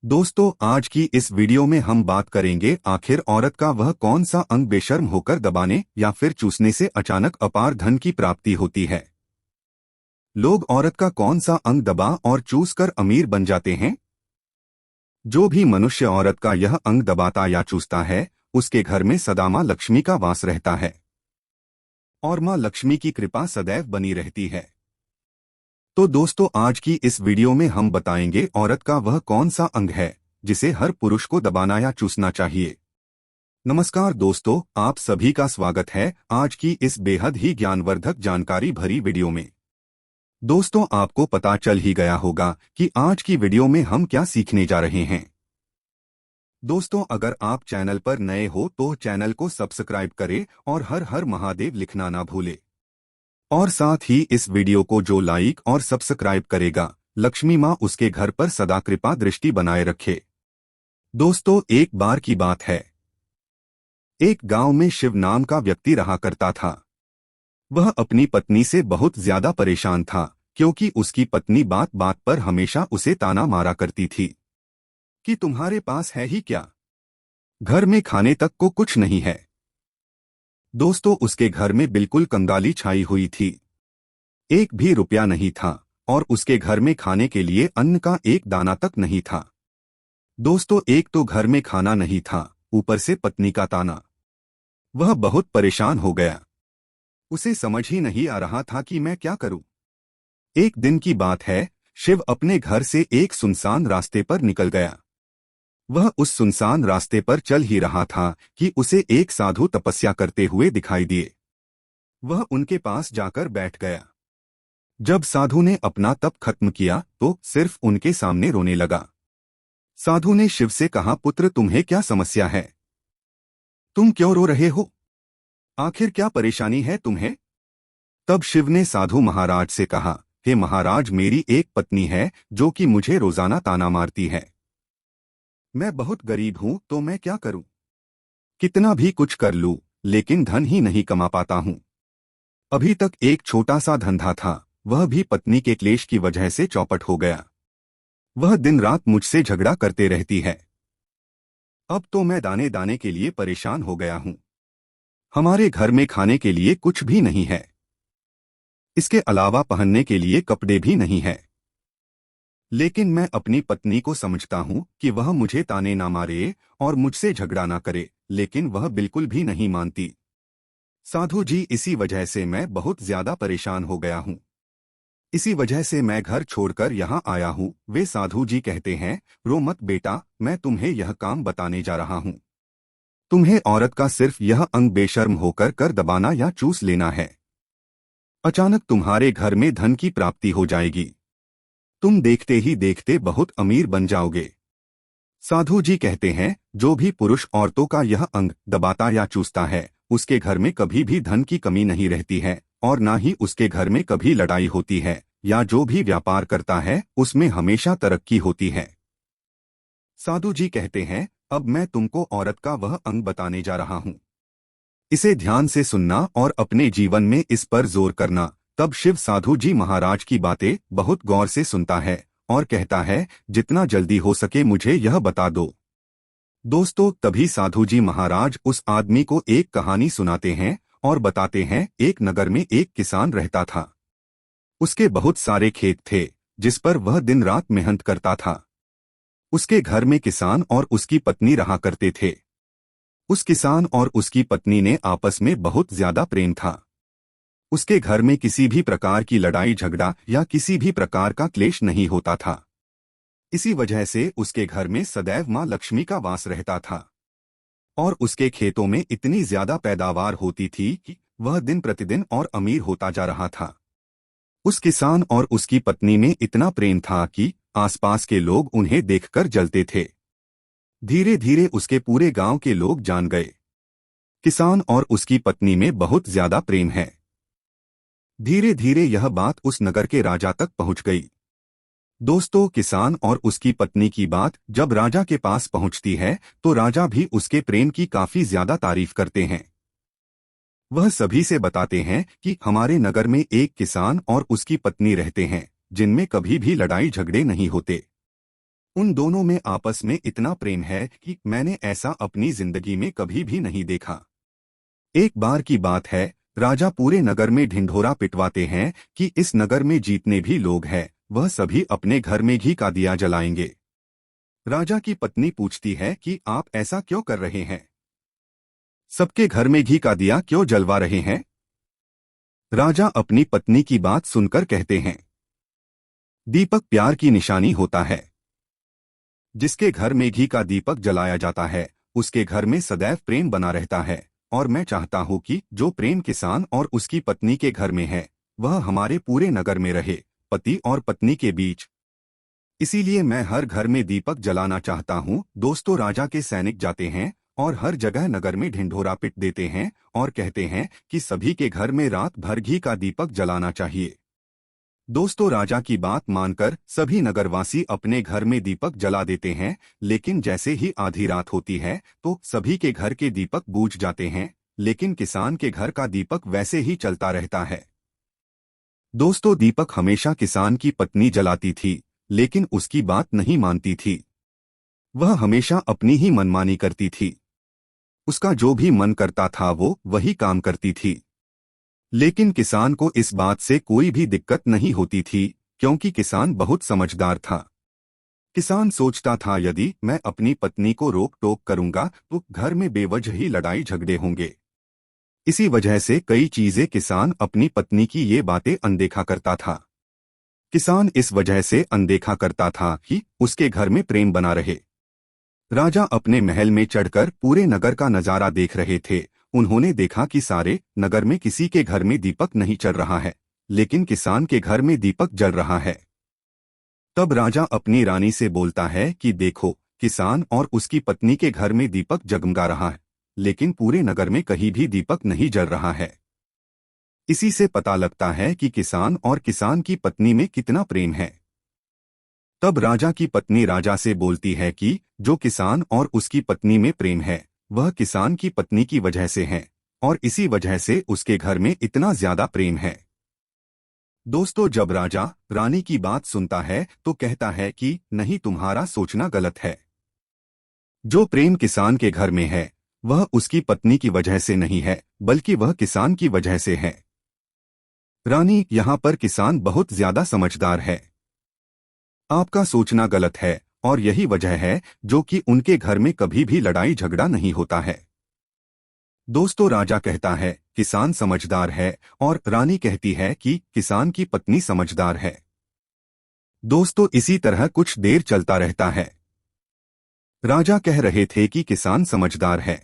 दोस्तों, आज की इस वीडियो में हम बात करेंगे आखिर औरत का वह कौन सा अंग बेशर्म होकर दबाने या फिर चूसने से अचानक अपार धन की प्राप्ति होती है। लोग औरत का कौन सा अंग दबा और चूस कर अमीर बन जाते हैं। जो भी मनुष्य औरत का यह अंग दबाता या चूसता है, उसके घर में सदा मां लक्ष्मी का वास रहता है और मां लक्ष्मी की कृपा सदैव बनी रहती है। तो दोस्तों, आज की इस वीडियो में हम बताएंगे औरत का वह कौन सा अंग है जिसे हर पुरुष को दबाना या चूसना चाहिए। नमस्कार दोस्तों, आप सभी का स्वागत है आज की इस बेहद ही ज्ञानवर्धक जानकारी भरी वीडियो में। दोस्तों, आपको पता चल ही गया होगा कि आज की वीडियो में हम क्या सीखने जा रहे हैं। दोस्तों, अगर आप चैनल पर नए हो तो चैनल को सब्सक्राइब करें और हर हर महादेव लिखना ना भूले। और साथ ही इस वीडियो को जो लाइक और सब्सक्राइब करेगा, लक्ष्मी माँ उसके घर पर सदा कृपा दृष्टि बनाए रखे। दोस्तों, एक बार की बात है, एक गांव में शिव नाम का व्यक्ति रहा करता था। वह अपनी पत्नी से बहुत ज्यादा परेशान था क्योंकि उसकी पत्नी बात बात पर हमेशा उसे ताना मारा करती थी कि तुम्हारे पास है ही क्या, घर में खाने तक को कुछ नहीं है। दोस्तों, उसके घर में बिल्कुल कंगाली छाई हुई थी। एक भी रुपया नहीं था और उसके घर में खाने के लिए अन्न का एक दाना तक नहीं था। दोस्तों, एक तो घर में खाना नहीं था, ऊपर से पत्नी का ताना। वह बहुत परेशान हो गया। उसे समझ ही नहीं आ रहा था कि मैं क्या करूं। एक दिन की बात है, शिव अपने घर से एक सुनसान रास्ते पर निकल गया। वह उस सुनसान रास्ते पर चल ही रहा था कि उसे एक साधु तपस्या करते हुए दिखाई दिए। वह उनके पास जाकर बैठ गया। जब साधु ने अपना तप खत्म किया तो सिर्फ उनके सामने रोने लगा। साधु ने शिव से कहा, पुत्र, तुम्हें क्या समस्या है? तुम क्यों रो रहे हो? आखिर क्या परेशानी है तुम्हें? तब शिव ने साधु महाराज से कहा, हे महाराज, मेरी एक पत्नी है जो कि मुझे रोजाना ताना मारती है। मैं बहुत गरीब हूं तो मैं क्या करूं? कितना भी कुछ कर लूं लेकिन धन ही नहीं कमा पाता हूं। अभी तक एक छोटा सा धंधा था, वह भी पत्नी के क्लेश की वजह से चौपट हो गया। वह दिन रात मुझसे झगड़ा करते रहती है। अब तो मैं दाने दाने के लिए परेशान हो गया हूं। हमारे घर में खाने के लिए कुछ भी नहीं है। इसके अलावा पहनने के लिए कपड़े भी नहीं है। लेकिन मैं अपनी पत्नी को समझता हूं कि वह मुझे ताने ना मारे और मुझसे झगड़ा ना करे, लेकिन वह बिल्कुल भी नहीं मानती। साधु जी, इसी वजह से मैं बहुत ज्यादा परेशान हो गया हूं। इसी वजह से मैं घर छोड़कर यहाँ आया हूँ। वे साधु जी कहते हैं, रो मत बेटा, मैं तुम्हें यह काम बताने जा रहा हूँ। तुम्हें औरत का सिर्फ यह अंग बेशर्म होकर कर दबाना या चूस लेना है। अचानक तुम्हारे घर में धन की प्राप्ति हो जाएगी। तुम देखते ही देखते बहुत अमीर बन जाओगे। साधु जी कहते हैं, जो भी पुरुष औरतों का यह अंग दबाता या चूसता है, उसके घर में कभी भी धन की कमी नहीं रहती है और ना ही उसके घर में कभी लड़ाई होती है, या जो भी व्यापार करता है उसमें हमेशा तरक्की होती है। साधु जी कहते हैं, अब मैं तुमको औरत का वह अंग बताने जा रहा हूँ। इसे ध्यान से सुनना और अपने जीवन में इस पर जोर करना। तब शिव साधु जी महाराज की बातें बहुत गौर से सुनता है और कहता है, जितना जल्दी हो सके मुझे यह बता दो। दोस्तों, तभी साधु जी महाराज उस आदमी को एक कहानी सुनाते हैं और बताते हैं, एक नगर में एक किसान रहता था। उसके बहुत सारे खेत थे जिस पर वह दिन रात मेहनत करता था। उसके घर में किसान और उसकी पत्नी रहा करते थे। उस किसान और उसकी पत्नी ने आपस में बहुत ज्यादा प्रेम था। उसके घर में किसी भी प्रकार की लड़ाई झगड़ा या किसी भी प्रकार का क्लेश नहीं होता था। इसी वजह से उसके घर में सदैव मां लक्ष्मी का वास रहता था और उसके खेतों में इतनी ज्यादा पैदावार होती थी कि वह दिन प्रतिदिन और अमीर होता जा रहा था। उस किसान और उसकी पत्नी में इतना प्रेम था कि आसपास के लोग उन्हें देखकर जलते थे। धीरे धीरे उसके पूरे गांव के लोग जान गए, किसान और उसकी पत्नी में बहुत ज्यादा प्रेम है। धीरे धीरे यह बात उस नगर के राजा तक पहुंच गई। दोस्तों, किसान और उसकी पत्नी की बात जब राजा के पास पहुंचती है तो राजा भी उसके प्रेम की काफी ज्यादा तारीफ करते हैं। वह सभी से बताते हैं कि हमारे नगर में एक किसान और उसकी पत्नी रहते हैं जिनमें कभी भी लड़ाई झगड़े नहीं होते। उन दोनों में आपस में इतना प्रेम है कि मैंने ऐसा अपनी जिंदगी में कभी भी नहीं देखा। एक बार की बात है, राजा पूरे नगर में ढिंढोरा पिटवाते हैं कि इस नगर में जितने भी लोग हैं वह सभी अपने घर में घी का दिया जलाएंगे। राजा की पत्नी पूछती है कि आप ऐसा क्यों कर रहे हैं? सबके घर में घी का दिया क्यों जलवा रहे हैं? राजा अपनी पत्नी की बात सुनकर कहते हैं, दीपक प्यार की निशानी होता है। जिसके घर में घी का दीपक जलाया जाता है उसके घर में सदैव प्रेम बना रहता है, और मैं चाहता हूं कि जो प्रेम किसान और उसकी पत्नी के घर में है वह हमारे पूरे नगर में रहे, पति और पत्नी के बीच। इसीलिए मैं हर घर में दीपक जलाना चाहता हूं। दोस्तों, राजा के सैनिक जाते हैं और हर जगह नगर में ढिंढोरा पिट देते हैं और कहते हैं कि सभी के घर में रात भर घी का दीपक जलाना चाहिए। दोस्तों, राजा की बात मानकर सभी नगरवासी अपने घर में दीपक जला देते हैं, लेकिन जैसे ही आधी रात होती है तो सभी के घर के दीपक बुझ जाते हैं, लेकिन किसान के घर का दीपक वैसे ही चलता रहता है। दोस्तों, दीपक हमेशा किसान की पत्नी जलाती थी, लेकिन उसकी बात नहीं मानती थी। वह हमेशा अपनी ही मनमानी करती थी। उसका जो भी मन करता था वो वही काम करती थी। लेकिन किसान को इस बात से कोई भी दिक्कत नहीं होती थी, क्योंकि किसान बहुत समझदार था। किसान सोचता था यदि मैं अपनी पत्नी को रोक टोक करूंगा तो घर में बेवजह ही लड़ाई झगड़े होंगे। इसी वजह से कई चीजें किसान अपनी पत्नी की ये बातें अनदेखा करता था। किसान इस वजह से अनदेखा करता था कि उसके घर में प्रेम बना रहे। राजा अपने महल में चढ़कर पूरे नगर का नजारा देख रहे थे। उन्होंने देखा कि सारे नगर में किसी के घर में दीपक नहीं चल रहा है, लेकिन किसान के घर में दीपक जल रहा है। तब राजा अपनी रानी से बोलता है कि देखो, किसान और उसकी पत्नी के घर में दीपक जगमगा रहा है, लेकिन पूरे नगर में कहीं भी दीपक नहीं जल रहा है। इसी से पता लगता है कि किसान और किसान की पत्नी में कितना प्रेम है। तब राजा की पत्नी राजा से बोलती है कि जो किसान और उसकी पत्नी में प्रेम है वह किसान की पत्नी की वजह से है, और इसी वजह से उसके घर में इतना ज्यादा प्रेम है। दोस्तों, जब राजा रानी की बात सुनता है तो कहता है कि नहीं, तुम्हारा सोचना गलत है। जो प्रेम किसान के घर में है वह उसकी पत्नी की वजह से नहीं है, बल्कि वह किसान की वजह से है। रानी, यहाँ पर किसान बहुत ज्यादा समझदार है। आपका सोचना गलत है, और यही वजह है जो कि उनके घर में कभी भी लड़ाई झगड़ा नहीं होता है। दोस्तों, राजा कहता है किसान समझदार है, और रानी कहती है कि किसान की पत्नी समझदार है। दोस्तों, इसी तरह कुछ देर चलता रहता है। राजा कह रहे थे कि किसान समझदार है,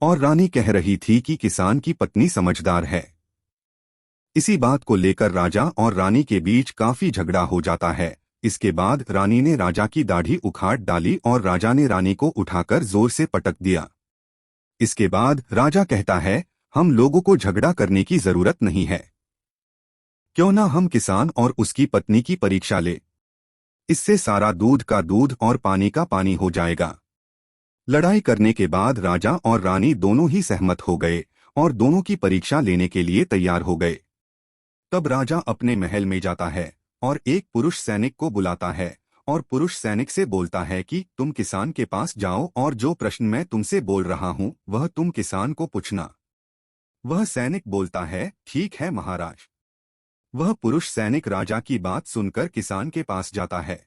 और रानी कह रही थी कि किसान की पत्नी समझदार है। इसी बात को लेकर राजा और रानी के बीच काफी झगड़ा हो जाता है। इसके बाद रानी ने राजा की दाढ़ी उखाड़ डाली और राजा ने रानी को उठाकर जोर से पटक दिया। इसके बाद राजा कहता है, हम लोगों को झगड़ा करने की जरूरत नहीं है। क्यों ना हम किसान और उसकी पत्नी की परीक्षा ले। इससे सारा दूध का दूध और पानी का पानी हो जाएगा। लड़ाई करने के बाद राजा और रानी दोनों ही सहमत हो गए और दोनों की परीक्षा लेने के लिए तैयार हो गए। तब राजा अपने महल में जाता है और एक पुरुष सैनिक को बुलाता है और पुरुष सैनिक से बोलता है कि तुम किसान के पास जाओ और जो प्रश्न मैं तुमसे बोल रहा हूं वह तुम किसान को पूछना। वह सैनिक बोलता है, ठीक है महाराज। वह पुरुष सैनिक राजा की बात सुनकर किसान के पास जाता है।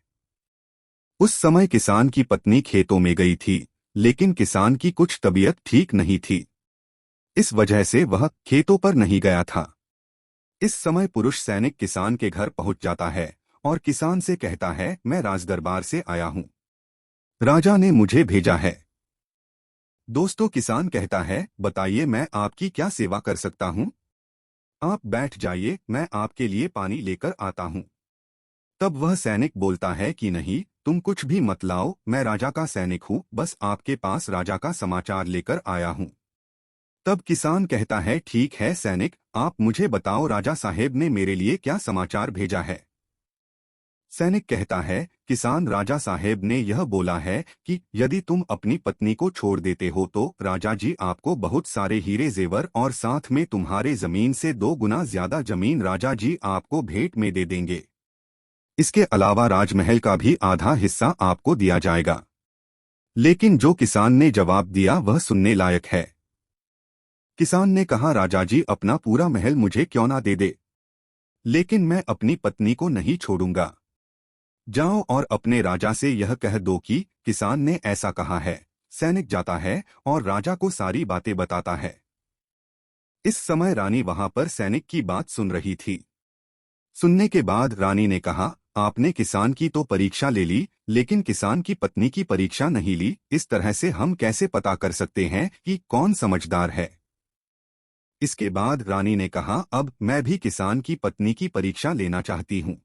उस समय किसान की पत्नी खेतों में गई थी, लेकिन किसान की कुछ तबीयत ठीक नहीं थी। इस वजह से वह खेतों पर नहीं गया था। इस समय पुरुष सैनिक किसान के घर पहुंच जाता है और किसान से कहता है, मैं राजदरबार से आया हूं। राजा ने मुझे भेजा है। दोस्तों, किसान कहता है, बताइए मैं आपकी क्या सेवा कर सकता हूं? आप बैठ जाइए, मैं आपके लिए पानी लेकर आता हूं। तब वह सैनिक बोलता है कि नहीं, तुम कुछ भी मत लाओ, मैं राजा का सैनिक हूं, बस आपके पास राजा का समाचार लेकर आया हूं। तब किसान कहता है, ठीक है सैनिक, आप मुझे बताओ राजा साहेब ने मेरे लिए क्या समाचार भेजा है। सैनिक कहता है, किसान, राजा साहेब ने यह बोला है कि यदि तुम अपनी पत्नी को छोड़ देते हो तो राजा जी आपको बहुत सारे हीरे जेवर और साथ में तुम्हारे जमीन से 2 गुना ज्यादा जमीन राजा जी आपको भेंट में दे देंगे। इसके अलावा राजमहल का भी आधा हिस्सा आपको दिया जाएगा। लेकिन जो किसान ने जवाब दिया वह सुनने लायक है। किसान ने कहा, राजा जी, अपना पूरा महल मुझे क्यों ना दे दे, लेकिन मैं अपनी पत्नी को नहीं छोड़ूंगा। जाओ और अपने राजा से यह कह दो कि किसान ने ऐसा कहा है। सैनिक जाता है और राजा को सारी बातें बताता है। इस समय रानी वहां पर सैनिक की बात सुन रही थी। सुनने के बाद रानी ने कहा, आपने किसान की तो परीक्षा ले ली, लेकिन किसान की पत्नी की परीक्षा नहीं ली। इस तरह से हम कैसे पता कर सकते हैं कि कौन समझदार है। इसके बाद रानी ने कहा, अब मैं भी किसान की पत्नी की परीक्षा लेना चाहती हूँ।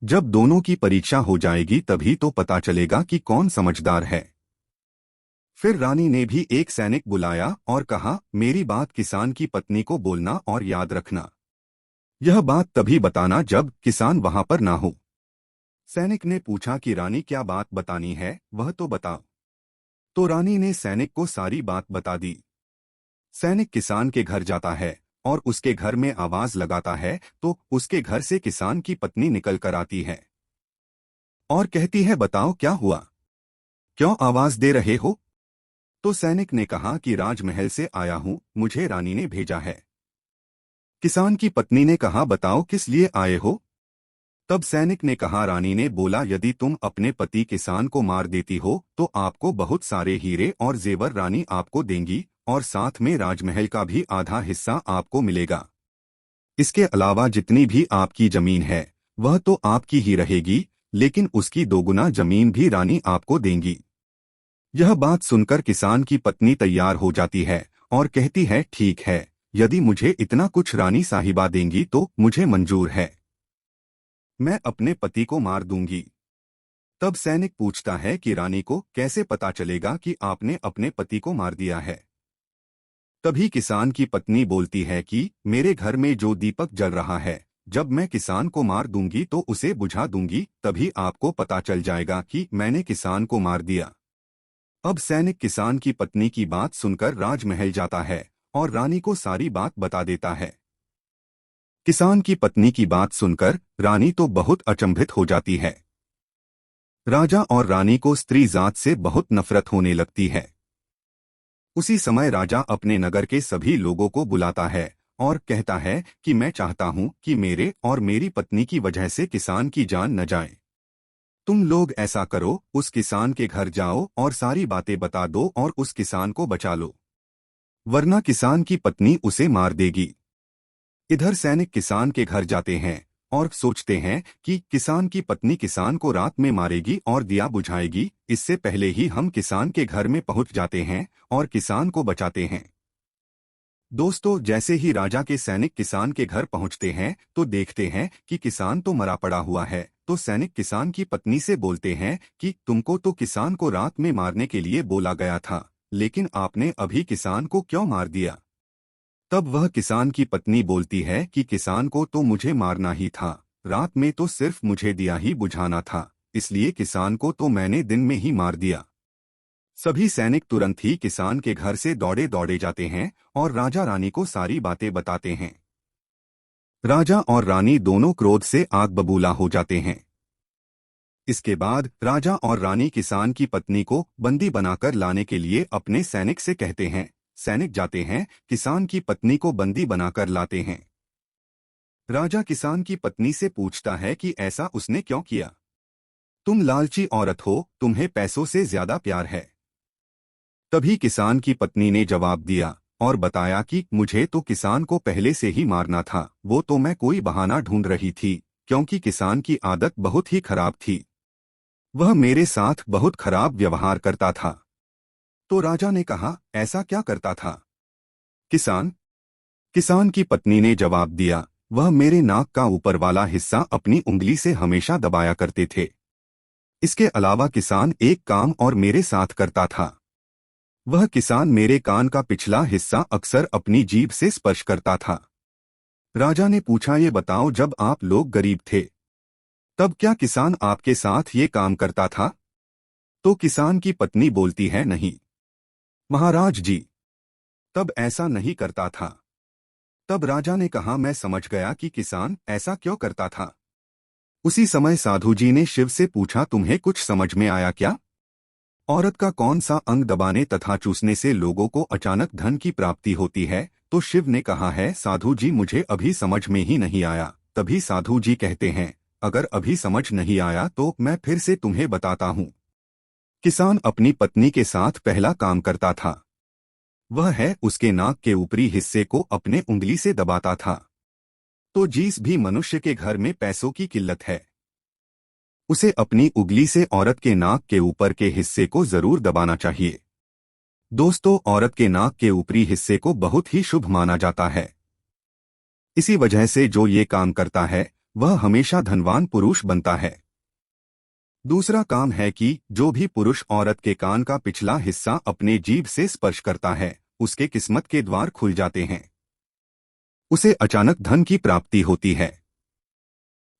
जब दोनों की परीक्षा हो जाएगी तभी तो पता चलेगा कि कौन समझदार है। फिर रानी ने भी एक सैनिक बुलाया और कहा, मेरी बात किसान की पत्नी को बोलना और याद रखना। यह बात तभी बताना जब किसान वहां पर ना हो। सैनिक ने पूछा कि रानी, क्या बात बतानी है, वह तो बताओ। तो रानी ने सैनिक को सारी बात बता दी। सैनिक किसान के घर जाता है और उसके घर में आवाज लगाता है तो उसके घर से किसान की पत्नी निकल कर आती है और कहती है, बताओ क्या हुआ, क्यों आवाज दे रहे हो। तो सैनिक ने कहा कि राजमहल से आया हूं, मुझे रानी ने भेजा है। किसान की पत्नी ने कहा, बताओ किस लिए आए हो। तब सैनिक ने कहा, रानी ने बोला, यदि तुम अपने पति किसान को मार देती हो तो आपको बहुत सारे हीरे और जेवर रानी आपको देंगी और साथ में राजमहल का भी आधा हिस्सा आपको मिलेगा। इसके अलावा जितनी भी आपकी जमीन है वह तो आपकी ही रहेगी, लेकिन उसकी दोगुना जमीन भी रानी आपको देंगी। यह बात सुनकर किसान की पत्नी तैयार हो जाती है और कहती है, ठीक है, यदि मुझे इतना कुछ रानी साहिबा देंगी तो मुझे मंजूर है, मैं अपने पति को मार दूंगी। तब सैनिक पूछता है कि रानी को कैसे पता चलेगा कि आपने अपने पति को मार दिया है। तभी किसान की पत्नी बोलती है कि मेरे घर में जो दीपक जल रहा है, जब मैं किसान को मार दूंगी तो उसे बुझा दूंगी, तभी आपको पता चल जाएगा कि मैंने किसान को मार दिया। अब सैनिक किसान की पत्नी की बात सुनकर राजमहल जाता है और रानी को सारी बात बता देता है। किसान की पत्नी की बात सुनकर रानी तो बहुत अचंभित हो जाती है। राजा और रानी को स्त्री जात से बहुत नफरत होने लगती है। उसी समय राजा अपने नगर के सभी लोगों को बुलाता है और कहता है कि मैं चाहता हूं कि मेरे और मेरी पत्नी की वजह से किसान की जान न जाए। तुम लोग ऐसा करो, उस किसान के घर जाओ और सारी बातें बता दो और उस किसान को बचा लो, वरना किसान की पत्नी उसे मार देगी। इधर सैनिक किसान के घर जाते हैं और सोचते हैं कि किसान की पत्नी किसान को रात में मारेगी और दिया बुझाएगी। इससे पहले ही हम किसान के घर में पहुंच जाते हैं और किसान को बचाते हैं। दोस्तों, जैसे ही राजा के सैनिक किसान के घर पहुंचते हैं तो देखते हैं कि किसान तो मरा पड़ा हुआ है। तो सैनिक किसान की पत्नी से बोलते हैं कि तुमको तो किसान को रात में मारने के लिए बोला गया था, लेकिन आपने अभी किसान को क्यों मार दिया। तब वह किसान की पत्नी बोलती है कि किसान को तो मुझे मारना ही था, रात में तो सिर्फ मुझे दिया ही बुझाना था, इसलिए किसान को तो मैंने दिन में ही मार दिया। सभी सैनिक तुरंत ही किसान के घर से दौड़े दौड़े जाते हैं और राजा रानी को सारी बातें बताते हैं। राजा और रानी दोनों क्रोध से आग बबूला हो जाते हैं। इसके बाद राजा और रानी किसान की पत्नी को बंदी बनाकर लाने के लिए अपने सैनिक से कहते हैं। सैनिक जाते हैं, किसान की पत्नी को बंदी बनाकर लाते हैं। राजा किसान की पत्नी से पूछता है कि ऐसा उसने क्यों किया। तुम लालची औरत हो, तुम्हें पैसों से ज्यादा प्यार है। तभी किसान की पत्नी ने जवाब दिया और बताया कि मुझे तो किसान को पहले से ही मारना था, वो तो मैं कोई बहाना ढूंढ रही थी, क्योंकि किसान की आदत बहुत ही खराब थी, वह मेरे साथ बहुत खराब व्यवहार करता था। तो राजा ने कहा, ऐसा क्या करता था किसान। किसान की पत्नी ने जवाब दिया, वह मेरे नाक का ऊपर वाला हिस्सा अपनी उंगली से हमेशा दबाया करते थे। इसके अलावा किसान एक काम और मेरे साथ करता था, वह किसान मेरे कान का पिछला हिस्सा अक्सर अपनी जीभ से स्पर्श करता था। राजा ने पूछा, ये बताओ, जब आप लोग गरीब थे तब क्या किसान आपके साथ ये काम करता था। तो किसान की पत्नी बोलती है, नहीं महाराज जी, तब ऐसा नहीं करता था। तब राजा ने कहा, मैं समझ गया कि किसान ऐसा क्यों करता था। उसी समय साधु जी ने शिव से पूछा, तुम्हें कुछ समझ में आया क्या? औरत का कौन सा अंग दबाने तथा चूसने से लोगों को अचानक धन की प्राप्ति होती है? तो शिव ने कहा है, साधु जी मुझे अभी समझ में ही नहीं आया। तभी साधु जी कहते हैं, अगर अभी समझ नहीं आया तो मैं फिर से तुम्हें बताता हूँ। किसान अपनी पत्नी के साथ पहला काम करता था, वह है उसके नाक के ऊपरी हिस्से को अपने उंगली से दबाता था। तो जिस भी मनुष्य के घर में पैसों की किल्लत है, उसे अपनी उंगली से औरत के नाक के ऊपर के हिस्से को जरूर दबाना चाहिए। दोस्तों, औरत के नाक के ऊपरी हिस्से को बहुत ही शुभ माना जाता है। इसी वजह से जो ये काम करता है वह हमेशा धनवान पुरुष बनता है। दूसरा काम है कि जो भी पुरुष औरत के कान का पिछला हिस्सा अपने जीभ से स्पर्श करता है, उसके किस्मत के द्वार खुल जाते हैं, उसे अचानक धन की प्राप्ति होती है।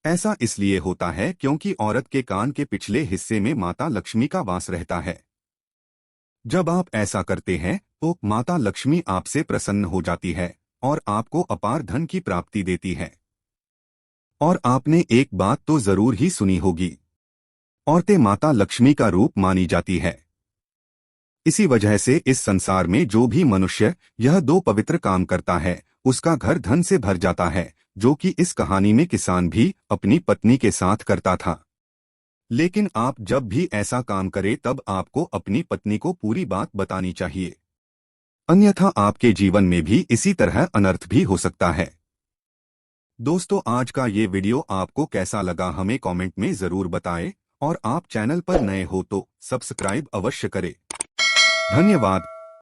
ऐसा इसलिए होता है क्योंकि औरत के कान के पिछले हिस्से में माता लक्ष्मी का वास रहता है। जब आप ऐसा करते हैं तो माता लक्ष्मी आपसे प्रसन्न हो जाती है और आपको अपार धन की प्राप्ति देती है। और आपने एक बात तो जरूर ही सुनी होगी, औरतें माता लक्ष्मी का रूप मानी जाती है। इसी वजह से इस संसार में जो भी मनुष्य यह दो पवित्र काम करता है, उसका घर धन से भर जाता है, जो कि इस कहानी में किसान भी अपनी पत्नी के साथ करता था। लेकिन आप जब भी ऐसा काम करें तब आपको अपनी पत्नी को पूरी बात बतानी चाहिए, अन्यथा आपके जीवन में भी इसी तरह अनर्थ भी हो सकता है। दोस्तों, आज का ये वीडियो आपको कैसा लगा हमें कमेंट में जरूर बताएं, और आप चैनल पर नए हो तो सब्सक्राइब अवश्य करें। धन्यवाद।